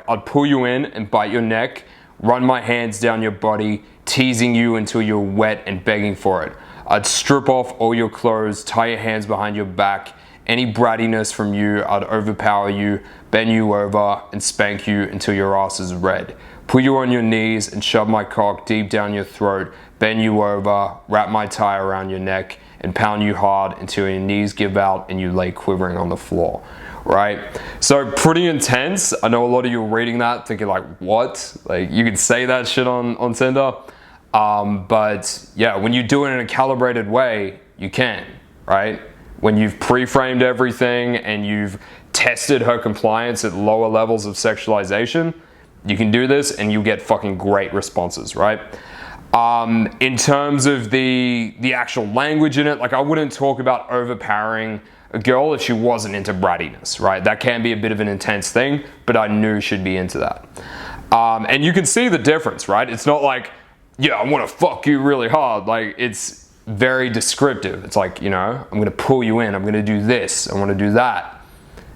I'd pull you in and bite your neck, run my hands down your body, teasing you until you're wet and begging for it. I'd strip off all your clothes, tie your hands behind your back. Any brattiness from you, I'd overpower you, bend you over, and spank you until your ass is red. Put you on your knees and shove my cock deep down your throat, bend you over, wrap my tie around your neck, and pound you hard until your knees give out and you lay quivering on the floor. Right? So pretty intense. I know a lot of you are reading that thinking like, what? Like, you could say that shit on Tinder. But yeah, when you do it in a calibrated way, you can, right? When you've pre-framed everything and you've tested her compliance at lower levels of sexualization, you can do this and you get fucking great responses, right? In terms of the actual language in it, like, I wouldn't talk about overpowering a girl if she wasn't into brattiness, right? That can be a bit of an intense thing, but I knew she'd be into that. And you can see the difference, right? It's not like, yeah, I want to fuck you really hard. Like, it's very descriptive. It's like, you know, I'm going to pull you in. I'm going to do this. I want to do that.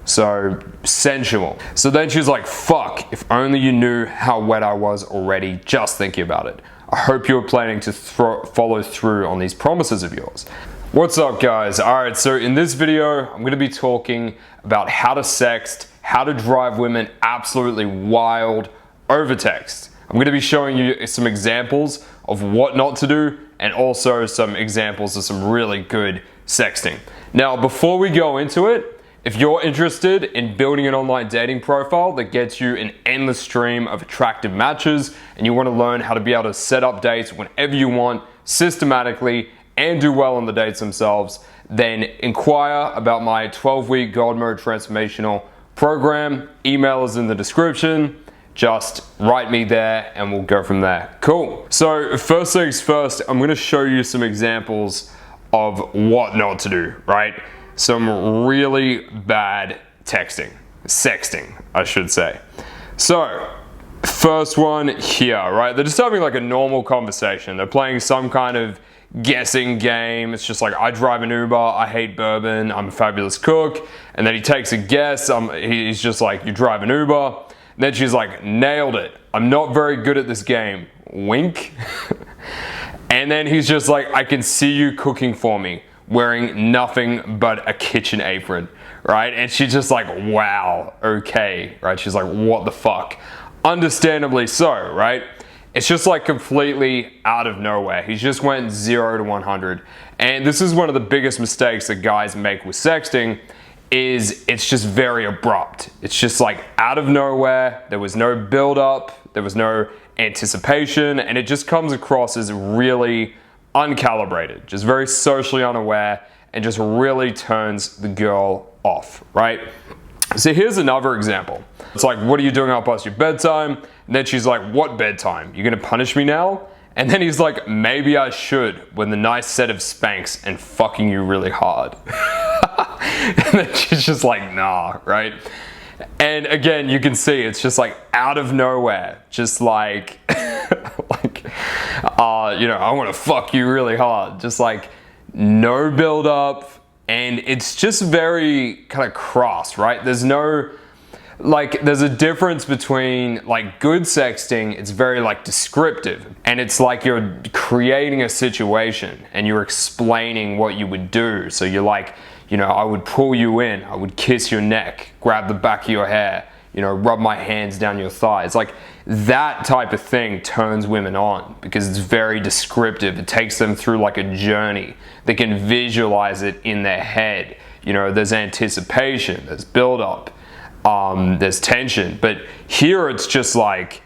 So sensual. So then she's like, fuck, if only you knew how wet I was already just thinking about it. I hope you're planning to follow through on these promises of yours. What's up, guys? Alright, so in this video, I'm going to be talking about how to sext, how to drive women absolutely wild over text. I'm going to be showing you some examples of what not to do and also some examples of some really good sexting. Now, before we go into it, if you're interested in building an online dating profile that gets you an endless stream of attractive matches and you want to learn how to be able to set up dates whenever you want, systematically, and do well on the dates themselves, then inquire about my 12-week gold mode transformational program. Email is in the description. Just write me there and we'll go from there. Cool. So first things first, I'm going to show you some examples of what not to do, right? Some really bad texting, sexting, I should say. So first one here, right? They're just having like a normal conversation. They're playing some kind of guessing game. It's just like, I drive an Uber, I hate bourbon, I'm a fabulous cook. And then he takes a guess. He's just like, you drive an Uber. And then she's like, nailed it. I'm not very good at this game. Wink. And then he's just like, I can see you cooking for me, wearing nothing but a kitchen apron, right? And she's just like, wow, okay, right? She's like, what the fuck? Understandably so, right? It's just like completely out of nowhere. He just went 0 to 100. And this is one of the biggest mistakes that guys make with sexting, is it's just very abrupt. It's just like out of nowhere. There was no build up, there was no anticipation, and it just comes across as really uncalibrated, just very socially unaware, and just really turns the girl off, right? So here's another example. It's like, what are you doing up past your bedtime? And then she's like, what bedtime? You're gonna punish me now? And then he's like, maybe I should, with a nice set of spanks and fucking you really hard. And then she's just like, nah, right? And again, you can see it's just like out of nowhere, just like, you know, I want to fuck you really hard. Just like no build up, and it's just very kind of cross, right? There's no, like, there's a difference between like good sexting, it's very like descriptive, and it's like you're creating a situation and you're explaining what you would do. So you're like, you know, I would pull you in, I would kiss your neck, grab the back of your hair, you know, rub my hands down your thighs. Like, that type of thing turns women on because it's very descriptive. It takes them through like a journey. They can visualize it in their head. You know, there's anticipation, there's build up, there's tension. But here it's just like,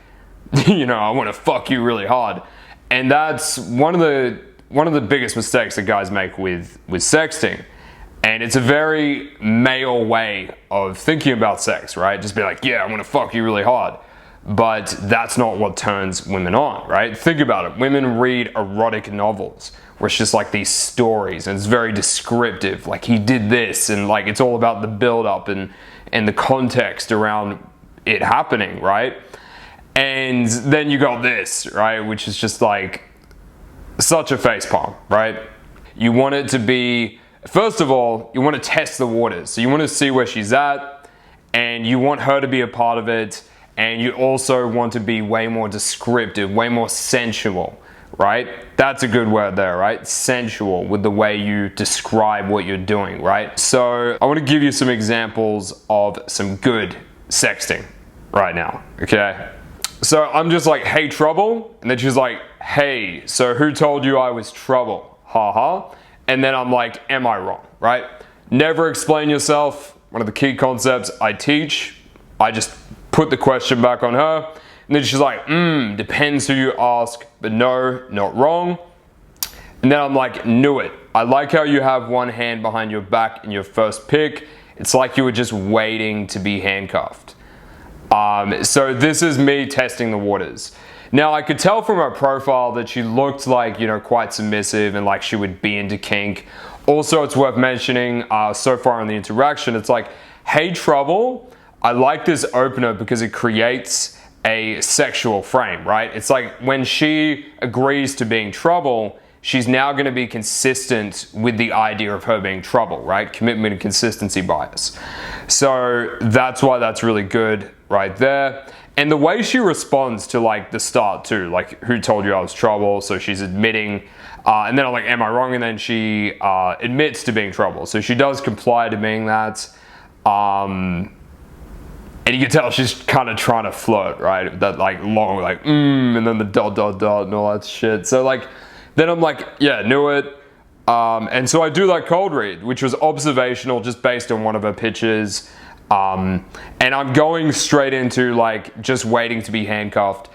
you know, I want to fuck you really hard. And that's one of the biggest mistakes that guys make with sexting. And it's a very male way of thinking about sex, right? Just be like, yeah, I want to fuck you really hard. But that's not what turns women on, right? Think about it. Women read erotic novels where it's just like these stories and it's very descriptive. Like, he did this, and like it's all about the build up and the context around it happening, right? And then you got this, right? Which is just like such a facepalm, right? You want it to be, first of all, you want to test the waters. So you want to see where she's at, and you want her to be a part of it. and you also want to be way more descriptive, way more sensual, right? That's a good word there, right? Sensual with the way you describe what you're doing, right? So I want to give you some examples of some good sexting right now, okay? So I'm just like, hey, trouble? And then she's like, hey, so who told you I was trouble? Haha. And then I'm like, am I wrong, right? Never explain yourself. One of the key concepts I teach. I just put the question back on her. And then she's like, depends who you ask, but no, not wrong. And then I'm like, knew it. I like how you have one hand behind your back in your first pick. It's like you were just waiting to be handcuffed. So this is me testing the waters. Now I could tell from her profile that she looked like, you know, quite submissive and like she would be into kink. Also, it's worth mentioning so far in the interaction, it's like, hey, trouble, I like this opener because it creates a sexual frame, right? It's like when she agrees to being trouble, she's now going to be consistent with the idea of her being trouble, right? Commitment and consistency bias. So that's why that's really good right there. And the way she responds to like the start too, like who told you I was trouble? So she's admitting, and then I'm like, am I wrong? And then she admits to being trouble. So she does comply to being that. And you can tell she's kind of trying to flirt, right? That like long, like, and then the ... and all that shit. So like, then I'm like, yeah, knew it. And so I do that cold read, which was observational just based on one of her pitches. And I'm going straight into like just waiting to be handcuffed.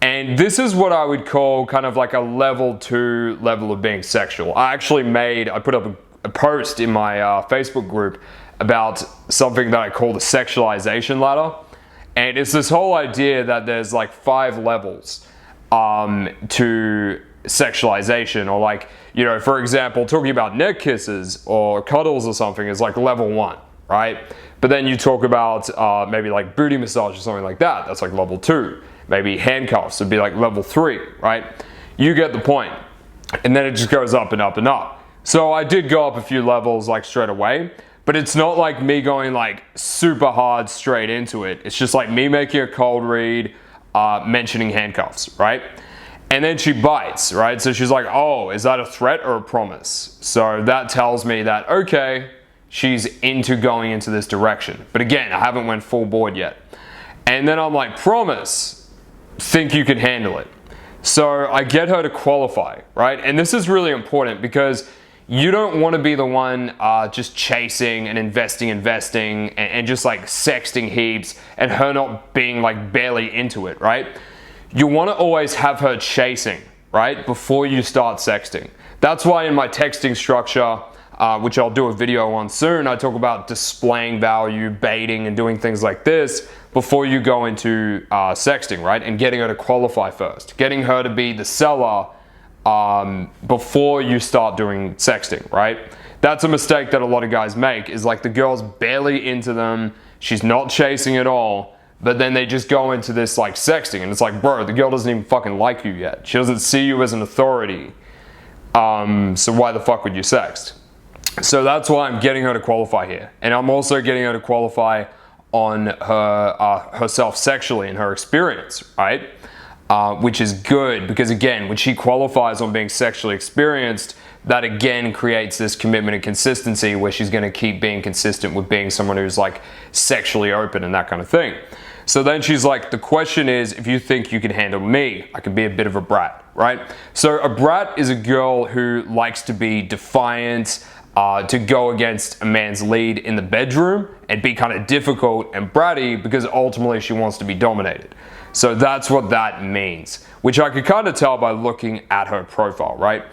And this is what I would call kind of like a level 2 level of being sexual. I put up a post in my Facebook group about something that I call the sexualization ladder. And it's this whole idea that there's like 5 levels to sexualization, or like, you know, for example, talking about neck kisses or cuddles or something is like level 1, right? But then you talk about maybe like booty massage or something like that, that's like level 2. Maybe handcuffs would be like level 3, right? You get the point. And then it just goes up and up and up. So I did go up a few levels like straight away, but it's not like me going like super hard straight into it. It's just like me making a cold read, mentioning handcuffs, right? And then she bites, right? So she's like, oh, is that a threat or a promise? So that tells me that, okay, she's into going into this direction. But again, I haven't went full board yet. And then I'm like, promise, think you can handle it. So I get her to qualify, right? And this is really important because you don't want to be the one just chasing and investing and just like sexting heaps and her not being like barely into it, right? You want to always have her chasing, right? Before you start sexting. That's why in my texting structure, which I'll do a video on soon, I talk about displaying value, baiting, and doing things like this before you go into sexting, right? And getting her to qualify first. Getting her to be the seller before you start doing sexting, right? That's a mistake that a lot of guys make, is like the girl's barely into them, she's not chasing at all, but then they just go into this like sexting, and it's like, bro, the girl doesn't even fucking like you yet. She doesn't see you as an authority. So why the fuck would you sext? So that's why I'm getting her to qualify here. And I'm also getting her to qualify on her herself sexually and her experience, right? Which is good because again, when she qualifies on being sexually experienced, that again creates this commitment and consistency where she's going to keep being consistent with being someone who's like sexually open and that kind of thing. So then she's like, the question is, if you think you can handle me, I could be a bit of a brat, right? So a brat is a girl who likes to be defiant, to go against a man's lead in the bedroom and be kind of difficult and bratty because ultimately she wants to be dominated. So that's what that means, which I could kind of tell by looking at her profile, right?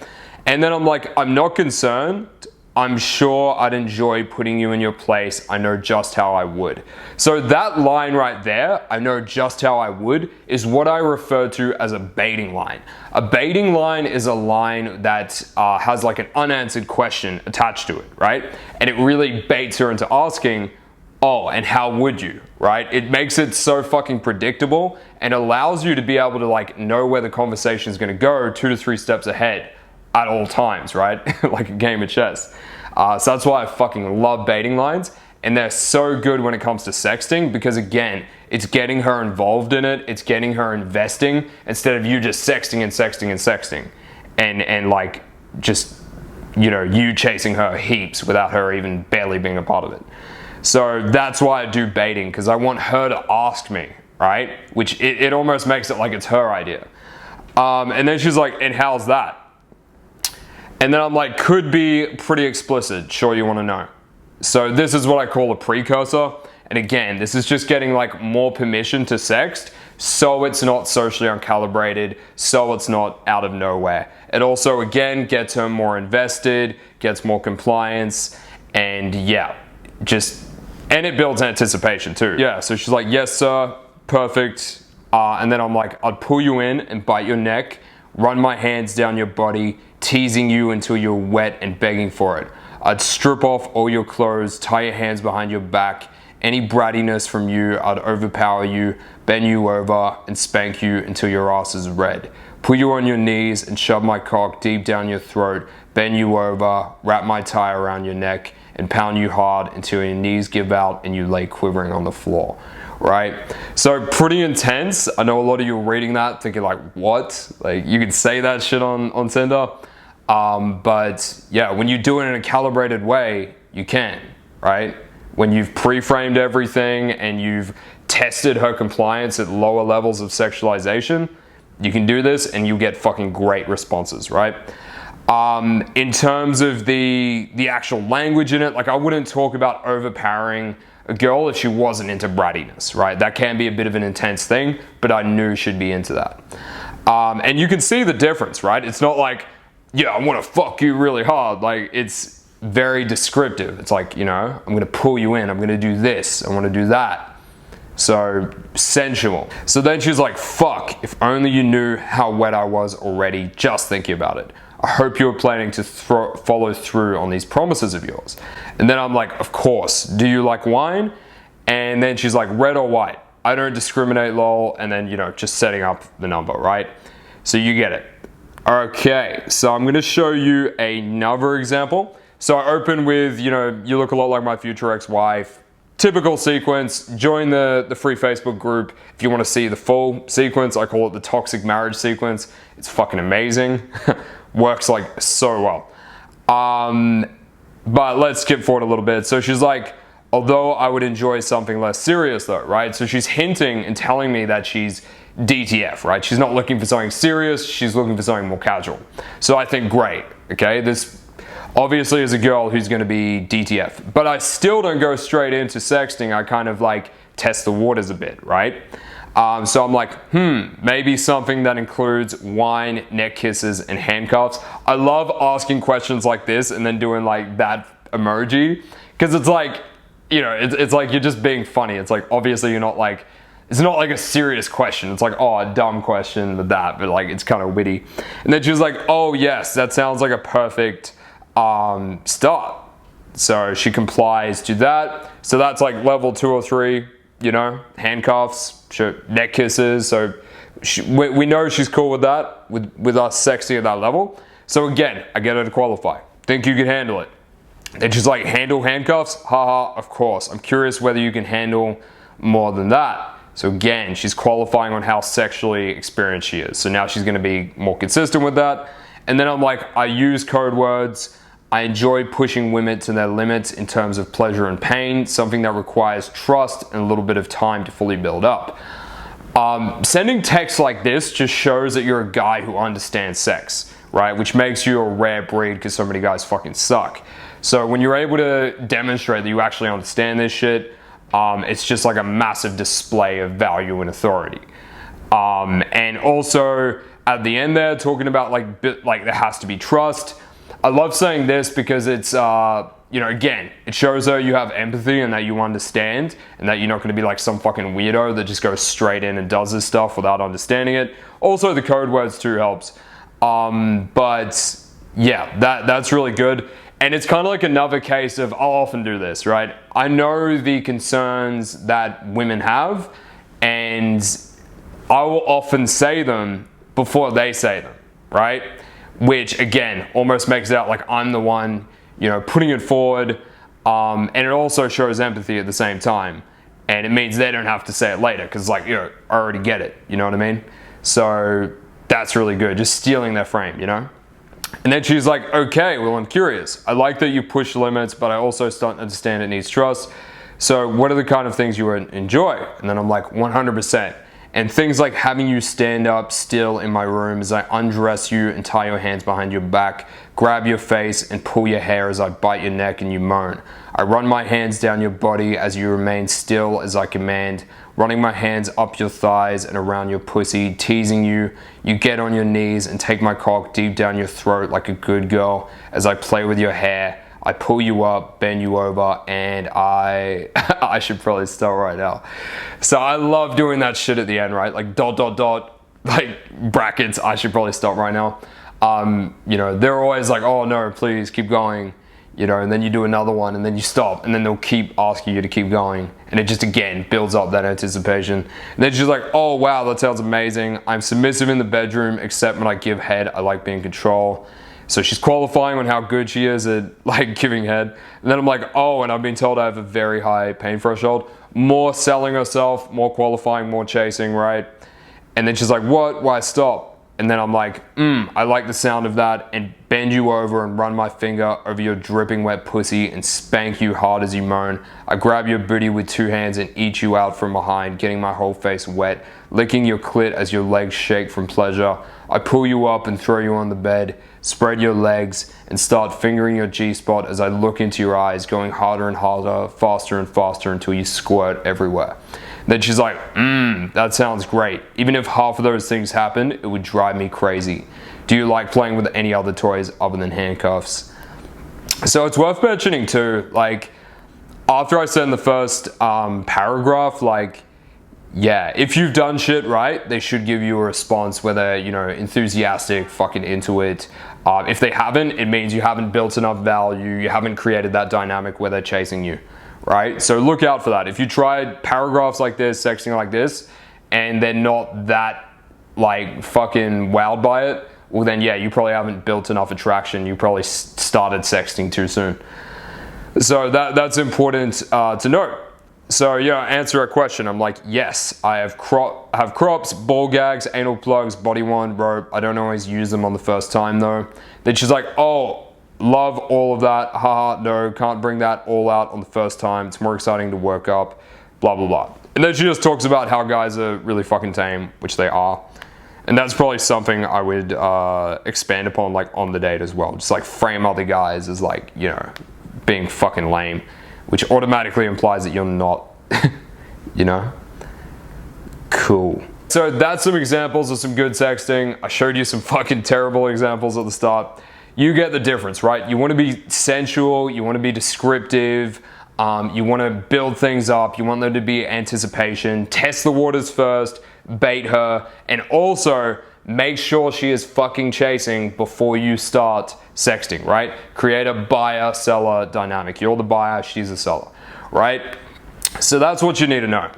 And then I'm like, I'm not concerned. I'm sure I'd enjoy putting you in your place. I know just how I would. So that line right there, I know just how I would, is what I refer to as a baiting line. A baiting line is a line that has like an unanswered question attached to it, right? And it really baits her into asking, oh, and how would you, right? It makes it so fucking predictable and allows you to be able to like know where the conversation is going to go 2 to 3 steps ahead at all times, right? Like a game of chess. So that's why I fucking love baiting lines. and they're so good when it comes to sexting because, again, it's getting her involved in it, it's getting her investing instead of you just sexting and sexting and sexting and like just, you know, you chasing her heaps without her even barely being a part of it. So that's why I do baiting, because I want her to ask me, right? Which it almost makes it like it's her idea. And then she's like, and how's that? And then I'm like, could be pretty explicit. Sure, you want to know. So this is what I call a precursor. And again, this is just getting like more permission to sext, so it's not socially uncalibrated, so it's not out of nowhere. It also, again, gets her more invested, gets more compliance, and yeah, and it builds anticipation too. Yeah, so she's like, yes, sir, perfect. And then I'm like, I'd pull you in and bite your neck, run my hands down your body, teasing you until you're wet and begging for it. I'd strip off all your clothes, tie your hands behind your back. Any brattiness from you, I'd overpower you, bend you over, and spank you until your ass is red. Put you on your knees and shove my cock deep down your throat, bend you over, wrap my tie around your neck, and pound you hard until your knees give out and you lay quivering on the floor. Right? So pretty intense. I know a lot of you are reading that thinking like, what? Like, you could say that shit on Tinder. But yeah, when you do it in a calibrated way, you can, right? When you've pre-framed everything and you've tested her compliance at lower levels of sexualization, you can do this and you get fucking great responses, right? In terms of the actual language in it, like, I wouldn't talk about overpowering a girl if she wasn't into brattiness, right? That can be a bit of an intense thing, but I knew she'd be into that. And you can see the difference, right? It's not like, yeah, I want to fuck you really hard. Like, it's very descriptive. It's like, you know, I'm going to pull you in. I'm going to do this. I want to do that. So sensual. So then she's like, fuck, if only you knew how wet I was already just thinking about it. I hope you're planning to follow through on these promises of yours. And then I'm like, of course. Do you like wine? And then she's like, red or white? I don't discriminate, lol. And then, you know, just setting up the number, right? So you get it. Okay, so I'm going to show you another example. So I open with, you know, you look a lot like my future ex-wife. Typical sequence. Join the free Facebook group if you want to see the full sequence. I call it the toxic marriage sequence. It's fucking amazing. Works like so well. But let's skip forward a little bit. So she's like, although I would enjoy something less serious though, right? So she's hinting and telling me that she's DTF, right? She's not looking for something serious. She's looking for something more casual. So I think, great. Okay, this obviously is a girl who's going to be DTF, but I still don't go straight into sexting. I kind of like test the waters a bit, right? So I'm like, maybe something that includes wine, neck kisses, and handcuffs. I love asking questions like this and then doing like that emoji, because it's like, you know, it's like you're just being funny. It's like, obviously you're not like, it's not like a serious question. It's like, oh, a dumb question with that, but like, it's kind of witty. And then she was like, oh yes, that sounds like a perfect start. So she complies to that. So that's like level 2 or 3, you know, handcuffs, neck kisses. So we know she's cool with that, with us sexting at that level. So again, I get her to qualify. Think you can handle it? And she's like, handle handcuffs? Haha, of course. I'm curious whether you can handle more than that. So again, she's qualifying on how sexually experienced she is. So now she's going to be more consistent with that. And then I'm like, I use code words. I enjoy pushing women to their limits in terms of pleasure and pain, something that requires trust and a little bit of time to fully build up. Sending texts like this just shows that you're a guy who understands sex, right? Which makes you a rare breed, because so many guys fucking suck. So when you're able to demonstrate that you actually understand this shit, it's just like a massive display of value and authority. And also at the end there, talking about like there has to be trust. I love saying this because it's, you know, again, it shows her you have empathy and that you understand, and that you're not going to be like some fucking weirdo that just goes straight in and does this stuff without understanding it. Also, the code words too helps. But yeah, that's really good. And it's kind of like another case of, I'll often do this, right? I know the concerns that women have, and I will often say them before they say them, right? Which again, almost makes it out like I'm the one, you know, putting it forward. And it also shows empathy at the same time. And it means they don't have to say it later because, like, I already get it. You know what I mean? So that's really good. Just stealing their frame, you know? And then she's like, okay, well, I'm curious. I like that you push limits, but I also don't understand it needs trust. So what are the kind of things you enjoy? And then I'm like, 100%. And things like having you stand up still in my room as I undress you and tie your hands behind your back, grab your face and pull your hair as I bite your neck and you moan. I run my hands down your body as you remain still as I command, running my hands up your thighs and around your pussy, teasing you. You get on your knees and take my cock deep down your throat like a good girl as I play with your hair. I pull you up, bend you over, and I should probably start right now. So I love doing that shit at the end, right? Like ... like brackets, I should probably stop right now. You know, they're always like, oh no, please keep going, you know, and then you do another one and then you stop and then they'll keep asking you to keep going. And it just, again, builds up that anticipation. And then she's like, oh wow, that sounds amazing. I'm submissive in the bedroom, except when I give head, I like being in control. So she's qualifying on how good she is at, like, giving head. And then I'm like, oh, and I've been told I have a very high pain threshold. More selling herself, more qualifying, more chasing, right? And then she's like, what? Why stop? And then I'm like, I like the sound of that, and bend you over and run my finger over your dripping wet pussy and spank you hard as you moan. I grab your booty with 2 hands and eat you out from behind, getting my whole face wet, licking your clit as your legs shake from pleasure. I pull you up and throw you on the bed, spread your legs, and start fingering your G-spot as I look into your eyes, going harder and harder, faster and faster until you squirt everywhere. Then she's like, that sounds great. Even if half of those things happened, it would drive me crazy. Do you like playing with any other toys other than handcuffs? So it's worth mentioning too, like, after I send the first paragraph, like, yeah, if you've done shit right, they should give you a response, whether, you know, enthusiastic, fucking into it. If they haven't, it means you haven't built enough value, you haven't created that dynamic where they're chasing you, right? So look out for that. If you tried paragraphs like this, sexting like this, and they're not that, like, fucking wowed by it, well then, yeah, you probably haven't built enough attraction. You probably started sexting too soon. So that's important to note. So yeah, answer a question. I'm like, yes, I have crops, ball gags, anal plugs, body wand, rope. I don't always use them on the first time though. Then she's like, oh, love all of that. Haha, no, can't bring that all out on the first time. It's more exciting to work up, blah, blah, blah. And then she just talks about how guys are really fucking tame, which they are. And that's probably something I would expand upon, like, on the date as well. Just like frame other guys as, like, you know, being fucking lame, which automatically implies that you're not, you know? Cool. So that's some examples of some good sexting. I showed you some fucking terrible examples at the start. You get the difference, right? You want to be sensual, you want to be descriptive, you want to build things up, you want there to be anticipation, test the waters first, bait her, and also make sure she is fucking chasing before you start sexting, right? Create a buyer-seller dynamic. You're the buyer, she's the seller, right? So that's what you need to know.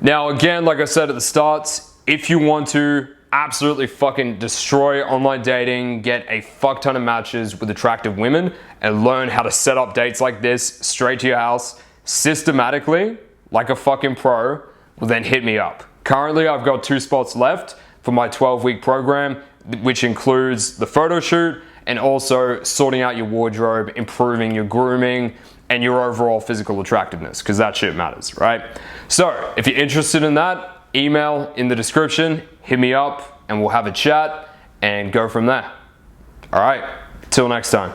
Now, again, like I said at the start, if you want to absolutely fucking destroy online dating, get a fuck ton of matches with attractive women, and learn how to set up dates like this straight to your house systematically, like a fucking pro, well then hit me up. Currently, I've got 2 spots left for my 12-week program, which includes the photo shoot and also sorting out your wardrobe, improving your grooming, and your overall physical attractiveness, because that shit matters, right? So if you're interested in that, email in the description, hit me up, and we'll have a chat and go from there. All right, till next time.